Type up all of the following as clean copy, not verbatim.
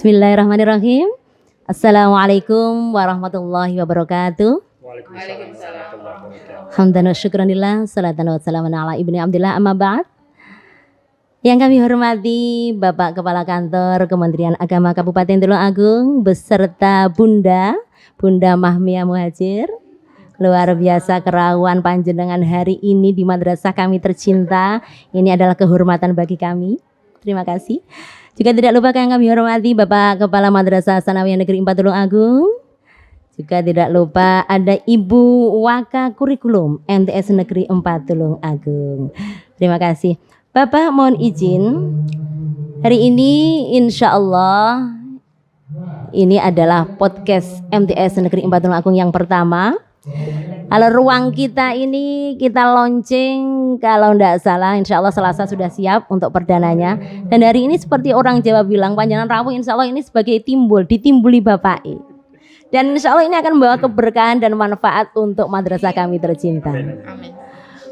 Bismillahirrahmanirrahim. Assalamualaikum warahmatullahi wabarakatuh. Waalaikumsalam warahmatullahi wabarakatuh. Hamdan wa syukranillah, salatan wa salaman ala ibni Abdillah, amma ba'd. Yang kami hormati Bapak Kepala Kantor Kementerian Agama Kabupaten Tulungagung beserta Bunda Mahmia Muhajir. Luar biasa kerawan panjenengan hari ini di madrasah kami tercinta. Ini adalah kehormatan bagi kami. Terima kasih. Juga tidak lupa yang kami hormati Bapak Kepala Madrasah Sanawiyah Negeri 4 Tulungagung. Juga tidak lupa ada Ibu Waka Kurikulum MTS Negeri 4 Tulungagung. Terima kasih. Bapak mohon izin, hari ini insya Allah ini adalah podcast MTS Negeri 4 Tulungagung yang pertama. Kalau ruang kita ini kita launching kalau tidak salah insya Allah Selasa sudah siap untuk perdananya. Dan hari ini seperti orang Jawa bilang panjangan rawuh insya Allah ini sebagai ditimbuli Bapak. Dan insya Allah ini akan membawa keberkahan dan manfaat untuk madrasah kami tercinta. Amin.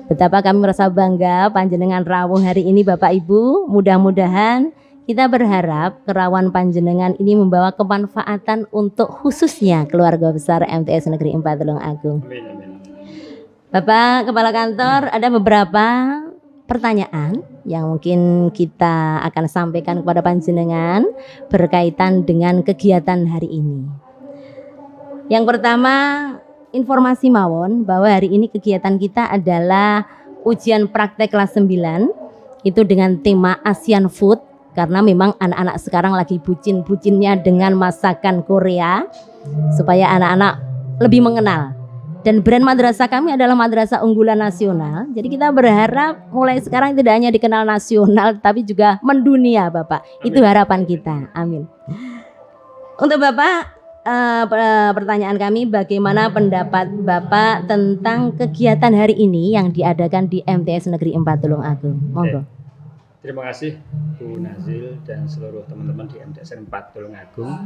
Betapa kami merasa bangga panjenengan rawuh hari ini Bapak Ibu. Mudah-mudahan kita berharap kerawan panjenengan ini membawa kemanfaatan untuk khususnya keluarga besar MTS Negeri 4 Tulungagung. Bapak Kepala Kantor, ada beberapa pertanyaan yang mungkin kita akan sampaikan kepada panjenengan berkaitan dengan kegiatan hari ini. Yang pertama, informasi mawon bahwa hari ini kegiatan kita adalah ujian praktek kelas 9 itu dengan tema Asian Food. Karena memang anak-anak sekarang lagi bucin-bucinnya dengan masakan Korea supaya anak-anak lebih mengenal. Dan brand madrasah kami adalah madrasah unggulan nasional. Jadi kita berharap mulai sekarang tidak hanya dikenal nasional tapi juga mendunia Bapak. Amin. Itu harapan kita. Amin. Untuk Bapak, pertanyaan kami bagaimana pendapat Bapak tentang kegiatan hari ini yang diadakan di MTS Negeri 4 Tulungagung. Monggo. Terima kasih Bu Nazil dan seluruh teman-teman di MTSN 4 Tulungagung.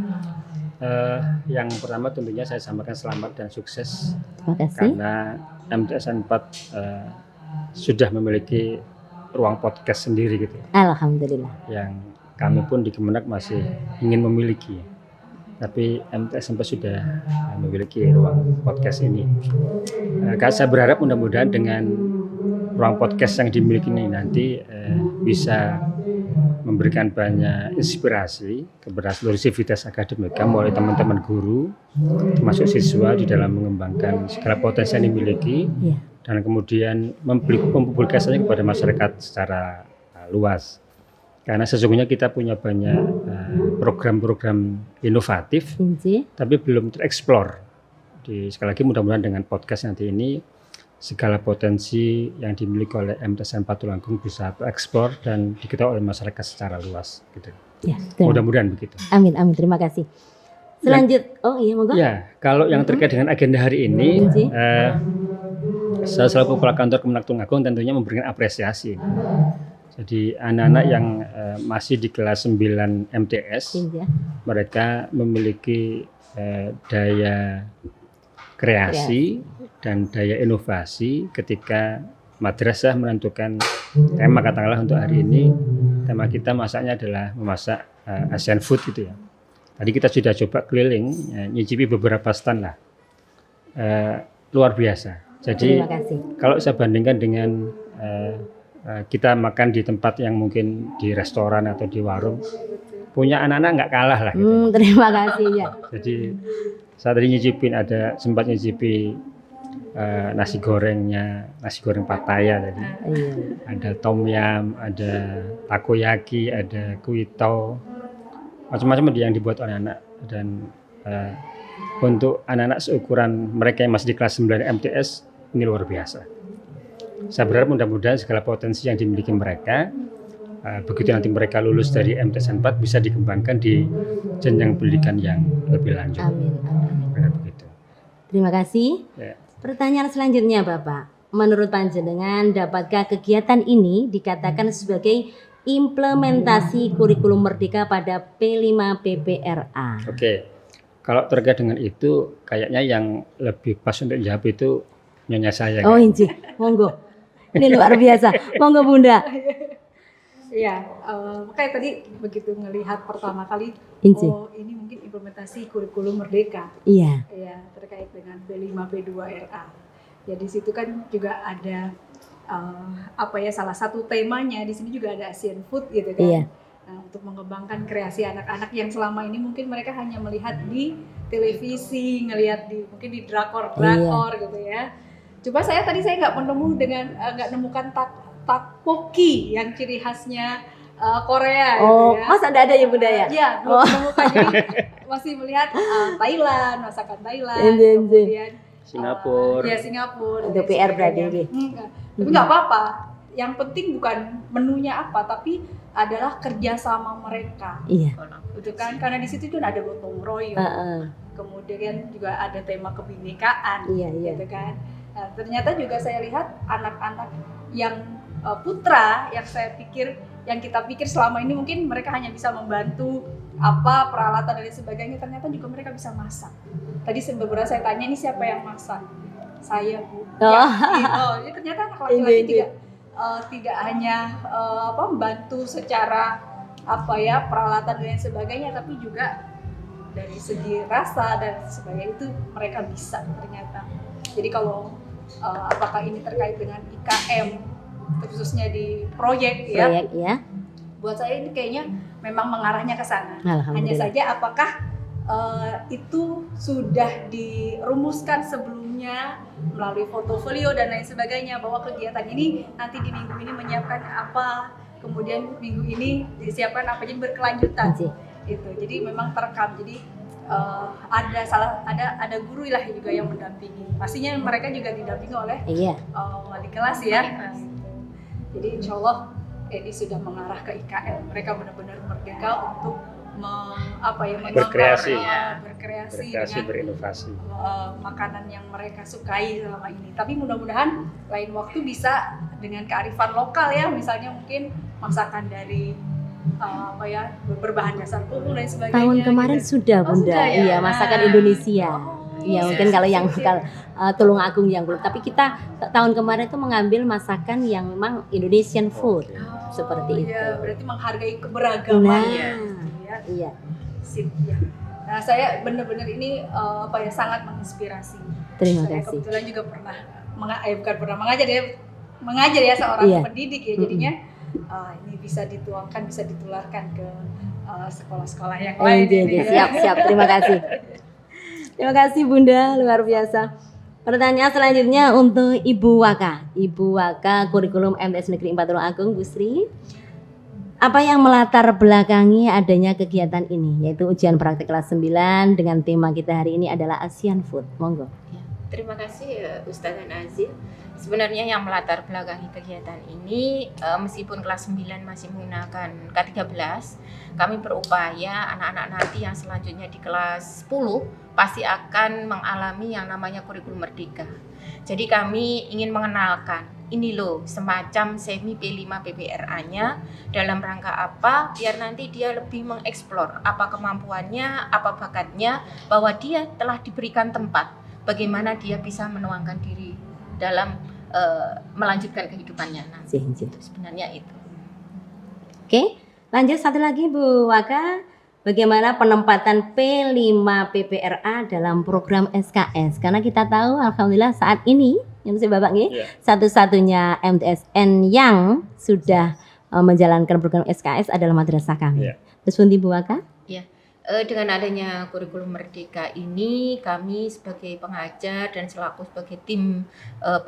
Yang pertama tentunya saya sampaikan selamat dan sukses. Terima kasih. Karena MTSN 4 sudah memiliki ruang podcast sendiri gitu. Alhamdulillah. Yang kami pun di Kemenak masih ingin memiliki. Tapi MTSN 4 sudah memiliki ruang podcast ini. Saya berharap mudah-mudahan dengan ruang podcast yang dimiliki ini nanti bisa memberikan banyak inspirasi kepada seluruh sivitas akademika mulai teman-teman guru termasuk siswa di dalam mengembangkan segala potensi yang dimiliki dan kemudian mempublikasikannya kepada masyarakat secara luas. Karena sesungguhnya kita punya banyak program-program inovatif tapi belum tereksplor. Sekali lagi mudah-mudahan dengan podcast nanti ini segala potensi yang dimiliki oleh MTSN 4 Tulungagung bisa tereksplor dan diketahui oleh masyarakat secara luas gitu. Ya, mudah-mudahan begitu. Amin, terima kasih. Monggo. Ya, kalau yang terkait dengan agenda hari ini, saya selaku Kepala Kantor Kemenak Tulungagung tentunya memberikan apresiasi. Jadi anak-anak yang masih di kelas 9 MTS, mereka memiliki daya kreasi dan daya inovasi ketika madrasah menentukan tema katakanlah untuk hari ini tema kita masaknya adalah memasak Asian food gitu ya. Tadi kita sudah coba keliling nyicipi beberapa stand lah, luar biasa. Jadi kalau saya bandingkan dengan kita makan di tempat yang mungkin di restoran atau di warung, punya anak-anak nggak kalah lah gitu. Terima kasih ya. Jadi saya tadi sempat nyicipi nasi goreng Pattaya tadi. Ada tom yum, ada takoyaki, ada kuito, macam-macam yang dibuat oleh anak. Dan untuk anak-anak seukuran mereka yang masih di kelas 9 MTS ini luar biasa. Saya berharap mudah-mudahan segala potensi yang dimiliki mereka begitu nanti mereka lulus dari MTSN 4 bisa dikembangkan di jenjang pendidikan yang lebih lanjut. Amin. Begitu. Terima kasih. Ya. Pertanyaan selanjutnya Bapak, menurut panjenengan dapatkah kegiatan ini dikatakan sebagai implementasi kurikulum merdeka pada P5 PPRA? Oke, kalau terkait dengan itu kayaknya yang lebih pas untuk jawab itu nyonya saya. Oh inci, monggo. Ini luar biasa. Monggo Bunda. Iya, makanya tadi begitu ngelihat pertama kali, Inci. oh ini mungkin implementasi kurikulum merdeka, Iya. ya terkait dengan P5 P2RA. Ya di situ kan juga ada salah satu temanya di sini juga ada Asian Food gitu kan. Iya. Nah, untuk mengembangkan kreasi anak-anak yang selama ini mungkin mereka hanya melihat di televisi, ngelihat mungkin di drakor gitu ya. Coba saya nggak nemukan tteokbokki yang ciri khasnya Korea Oh, gitu ya. mas ada ya Bunda ya? Iya, belum menemukan. Jadi masih melihat Thailand, masakan Thailand, kemudian Singapura. Singapura. Itu PR berarti. Tapi nggak apa-apa. Yang penting bukan menunya apa, tapi adalah kerjasama mereka. Iya. Gitu kan? Karena di situ kan ada gotong royong. Kemudian juga ada tema kebinekaan. Iya. Gitu kan? Nah, ternyata juga saya lihat anak-anak yang putra yang kita pikir selama ini mungkin mereka hanya bisa membantu peralatan dan sebagainya, ternyata juga mereka bisa masak. Tadi beberapa saya tanya, ini siapa yang masak? Saya, Bu. Jadi ternyata anak laki-laki tidak hanya membantu secara peralatan dan sebagainya, tapi juga dari segi rasa dan sebagainya itu mereka bisa ternyata. Jadi kalau apakah ini terkait dengan IKM khususnya di proyek ya. Buat saya ini kayaknya memang mengarahnya ke sana. Hanya saja apakah itu sudah dirumuskan sebelumnya melalui portofolio dan lain sebagainya, bahwa kegiatan ini nanti di minggu ini menyiapkan apa, kemudian minggu ini disiapkan apa, jadi berkelanjutan. Itu. Jadi memang terekam. Jadi ada guru lah juga yang mendampingi. Pastinya mereka juga didampingi oleh wali kelas ya. Jadi insya Allah ini sudah mengarah ke IKM. Mereka benar-benar merdeka untuk berkreasi dengan berinovasi makanan yang mereka sukai selama ini. Tapi mudah-mudahan lain waktu bisa dengan kearifan lokal ya, misalnya mungkin masakan dari berbahan dasar pupuk dan sebagainya. Tahun kemarin gitu. Sudah Bunda, iya masakan Indonesia. Iya mungkin kalau yang Tulungagung yang belum, tapi kita tahun kemarin itu mengambil masakan yang memang Indonesian food seperti itu. Berarti menghargai keberagaman ya. Iya. Sip ya. Nah saya benar-benar ini sangat menginspirasi. Terima saya kasih. Kebetulan juga pernah mengajar ya seorang pendidik ya, jadinya ini bisa ditularkan ke sekolah-sekolah yang lain. Siap. Terima kasih. Terima kasih Bunda, luar biasa. Pertanyaan selanjutnya untuk Ibu Waka kurikulum MTS Negeri 4 Tulungagung, Bu Sri. Apa yang melatar belakangi adanya kegiatan ini, yaitu ujian praktik kelas 9 dengan tema kita hari ini adalah Asian Food. Monggo. Ya, terima kasih Ustazah Nazil. Sebenarnya yang melatar belakangi kegiatan ini, meskipun kelas 9 masih menggunakan K13, kami berupaya anak-anak nanti yang selanjutnya di kelas 10 pasti akan mengalami yang namanya kurikulum merdeka. Jadi kami ingin mengenalkan, ini loh semacam semi P5 PPRA-nya dalam rangka apa, biar nanti dia lebih mengeksplor apa kemampuannya, apa bakatnya, bahwa dia telah diberikan tempat bagaimana dia bisa menuangkan diri dalam melanjutkan kehidupannya nanti. Sebenarnya itu. Oke, lanjut satu lagi Bu Waka. Bagaimana penempatan P5 PPRA dalam program SKS? Karena kita tahu alhamdulillah saat ini yang Bapak satu-satunya MTSN yang sudah menjalankan program SKS adalah madrasah kami. Terus Bu Waka? Iya. Dengan adanya kurikulum merdeka ini, kami sebagai pengajar dan selaku sebagai tim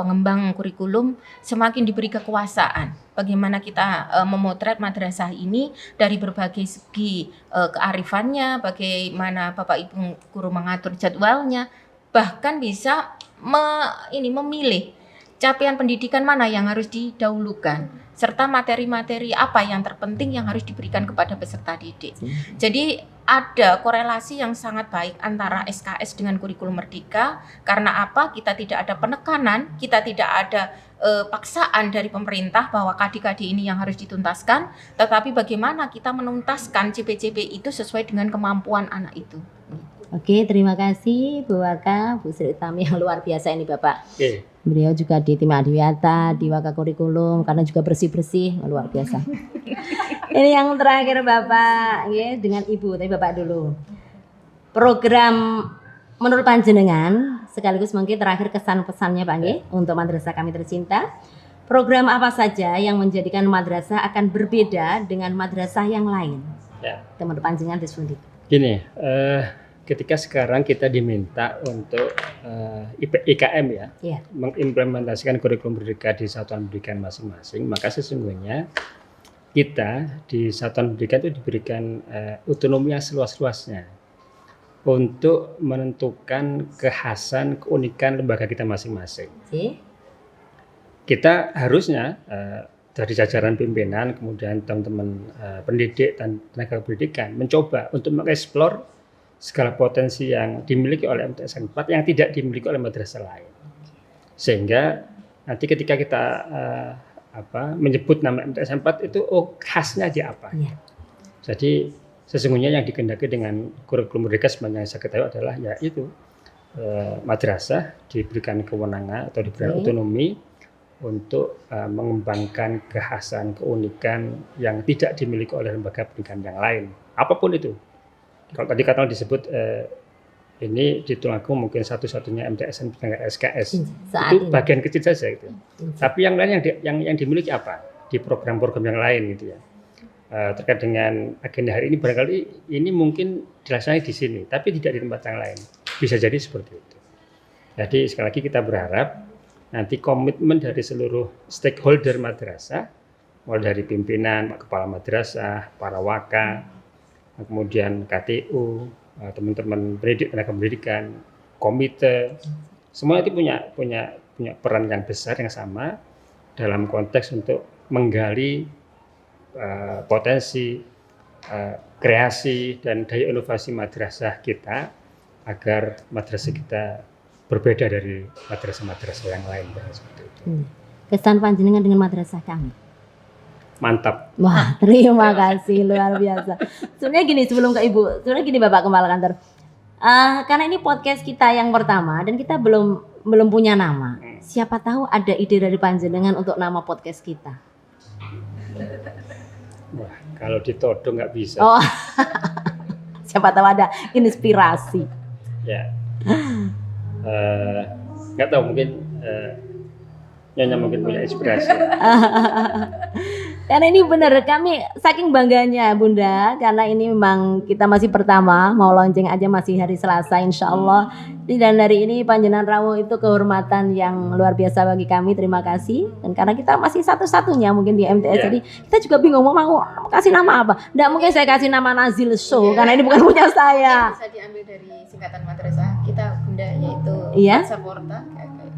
pengembang kurikulum semakin diberi kekuasaan. Bagaimana kita memotret madrasah ini dari berbagai segi kearifannya, bagaimana Bapak Ibu guru mengatur jadwalnya, bahkan bisa memilih capaian pendidikan mana yang harus didahulukan, serta materi-materi apa yang terpenting yang harus diberikan kepada peserta didik. Jadi ada korelasi yang sangat baik antara SKS dengan kurikulum merdeka. Karena apa? Kita tidak ada penekanan, kita tidak ada paksaan dari pemerintah bahwa KD-KD ini yang harus dituntaskan, tetapi bagaimana kita menuntaskan CP-CP itu sesuai dengan kemampuan anak itu. Oke, terima kasih Bu Waka, Bu Sri Utami yang luar biasa ini Bapak. Oke. Beliau juga di tim Adiwiyata, di Waka Kurikulum, karena juga bersih-bersih, luar biasa. Ini yang terakhir Bapak, ya, dengan Ibu, tapi Bapak dulu. Program menurut panjenengan, sekaligus mungkin terakhir kesan pesannya Pak, ya, untuk madrasah kami tercinta. Program apa saja yang menjadikan madrasah akan berbeda dengan madrasah yang lain? Ya. Menurut panjenengan Disfundi. Gini, ketika sekarang kita diminta untuk IKM ya, mengimplementasikan kurikulum merdeka di satuan pendidikan masing-masing, maka sesungguhnya kita di satuan pendidikan itu diberikan otonomi yang seluas-luasnya untuk menentukan kekhasan, keunikan lembaga kita masing-masing. Kita harusnya dari jajaran pimpinan, kemudian teman-teman pendidik dan tenaga pendidikan mencoba untuk mengeksplor segala potensi yang dimiliki oleh MTS 4 yang tidak dimiliki oleh madrasah lain. Sehingga nanti ketika kita menyebut nama MTS 4 itu khasnya di apa. Ya. Jadi sesungguhnya yang dikehendaki dengan kurikulum merdeka sebenarnya yang saya ketahui adalah yaitu madrasah diberikan kewenangan atau diberikan otonomi untuk mengembangkan kekhasan, keunikan yang tidak dimiliki oleh lembaga pendidikan yang lain. Apapun itu. Kalau tadi kata disebut ini di Tulungagung mungkin satu-satunya MTSN dengan SKS itu bagian kecil saja gitu. Tapi yang lain yang dimiliki apa di program-program yang lain gitu ya. Terkait dengan agenda hari ini barangkali ini mungkin dilaksanakan di sini, tapi tidak di tempat yang lain. Bisa jadi seperti itu. Jadi sekali lagi kita berharap nanti komitmen dari seluruh stakeholder madrasah, mulai dari pimpinan, kepala madrasah, para waka, kemudian KTU, teman-teman pendidik, tenaga pendidikan, komite, semua itu punya peran yang besar yang sama dalam konteks untuk menggali potensi, kreasi dan daya inovasi madrasah kita agar madrasah kita berbeda dari madrasah-madrasah yang lain seperti itu. Kesan panjenengan dengan madrasah kami? Mantap. Wah, terima kasih, luar biasa. Sebenarnya gini, sebelum ke Ibu, sebenarnya gini Bapak Kepala Kantor. Karena ini podcast kita yang pertama dan kita belum punya nama. Siapa tahu ada ide dari panjenengan untuk nama podcast kita. Wah, kalau ditodong nggak bisa. Oh, siapa tahu ada inspirasi. Ya, nggak tahu mungkin Nyonya mungkin punya inspirasi. Karena ini benar, kami saking bangganya Bunda, karena ini memang kita masih pertama, mau launching aja masih hari Selasa insya Allah. Dan dari ini Panjenengan Rawuh itu kehormatan yang luar biasa bagi kami, terima kasih. Dan karena kita masih satu-satunya mungkin di MTS, jadi kita juga bingung mau kasih nama apa. Nggak mungkin saya kasih nama Nazil Show, karena ini bukan punya saya. Bisa diambil dari singkatan madrasah kita Bunda, yaitu Matsaforta.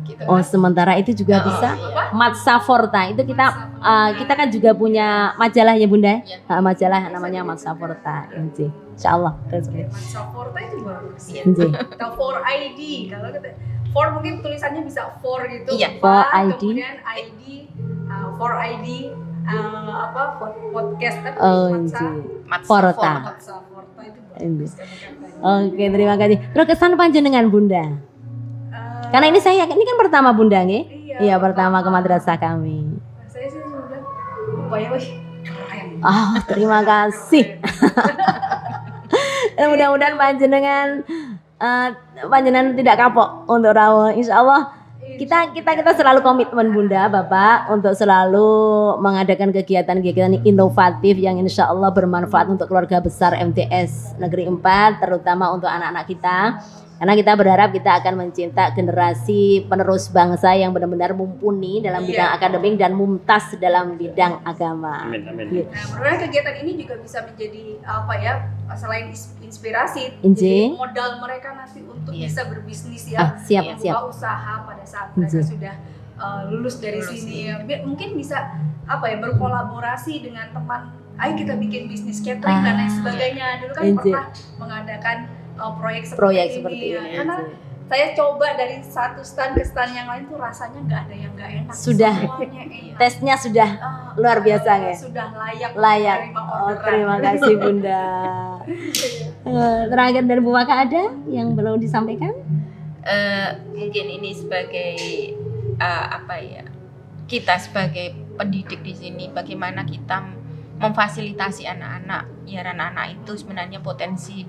Gitu. Oh, sementara itu juga bisa Matsaforta itu kita kan juga punya majalah ya Bunda, majalah namanya Matsaforta. Insyaallah. Matsaforta itu bagus ya. Atau 4ID, kalau kita 4 mungkin tulisannya bisa 4 gitu. Iya, 4ID. Kemudian ID 4ID podcast tapi Matsaforta. Matsaforta itu bagus. Oke, terima kasih. Terus kesan panjenengan Bunda? Karena ini saya yakin ini kan pertama Bunda nih. Iya, pertama ke madrasah kami. Saya sih bilang upaya keren. Terima kasih. Dan mudah-mudahan panjenengan tidak kapok untuk rawuh. Insyaallah kita selalu komitmen Bunda Bapak untuk selalu mengadakan kegiatan-kegiatan inovatif yang insya Allah bermanfaat untuk keluarga besar MTS Negeri 4, terutama untuk anak-anak kita. Karena kita berharap kita akan mencinta generasi penerus bangsa yang benar-benar mumpuni dalam bidang akademik dan mumtaz dalam bidang agama. Amin, amin. Nah, mudah-mudahan kegiatan ini juga bisa menjadi selain inspirasi, jadi modal mereka nanti untuk bisa berbisnis siap. Buka usaha pada saat mereka sudah lulus dari sini. Mungkin bisa berkolaborasi dengan teman. Ayo kita bikin bisnis catering dan lain sebagainya. Dulu kan pernah mengadakan proyek seperti ini. Karena saya coba dari satu stand ke stand yang lain tuh rasanya nggak ada yang nggak enak. Sudah tesnya sudah luar biasa ya. Sudah layak. Terima kasih Bunda. Terakhir dari Bu Waka ada yang belum disampaikan? Mungkin ini sebagai kita sebagai pendidik di sini, bagaimana kita memfasilitasi anak-anak. Ya, anak-anak itu sebenarnya potensi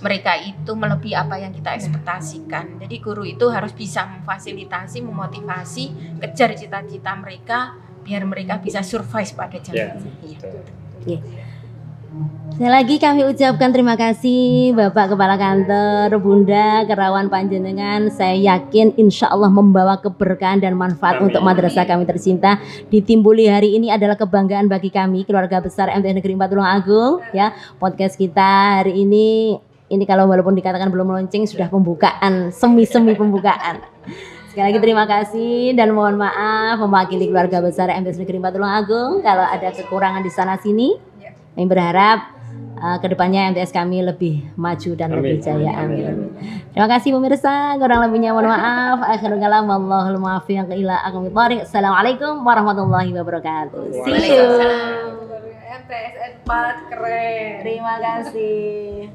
mereka itu melebihi apa yang kita ekspektasikan. Jadi guru itu harus bisa memfasilitasi, memotivasi, kejar cita-cita mereka biar mereka bisa survive pada zaman ini. Ya. Sekali lagi kami ucapkan terima kasih Bapak Kepala Kantor, Bunda Kerawan Panjenengan. Saya yakin insya Allah membawa keberkahan dan manfaat untuk madrasah kami tercinta. Di Timbuli hari ini adalah kebanggaan bagi kami keluarga besar MTS Negeri 4 Tulungagung. Ya, podcast kita hari ini kalau walaupun dikatakan belum launching sudah pembukaan, semi pembukaan. Sekali lagi terima kasih dan mohon maaf mewakili keluarga besar MTS Negeri 4 Tulungagung kalau ada kekurangan di sana sini. Kami berharap kedepannya MTS kami lebih maju dan lebih jaya. Amin. Terima kasih pemirsa. Kurang lebihnya mohon maaf. Akhirul kalam wallahul muwaffiq ila aqwamit thoriq. Assalamualaikum warahmatullahi wabarakatuh. See you. MTSN 4 keren. Terima kasih.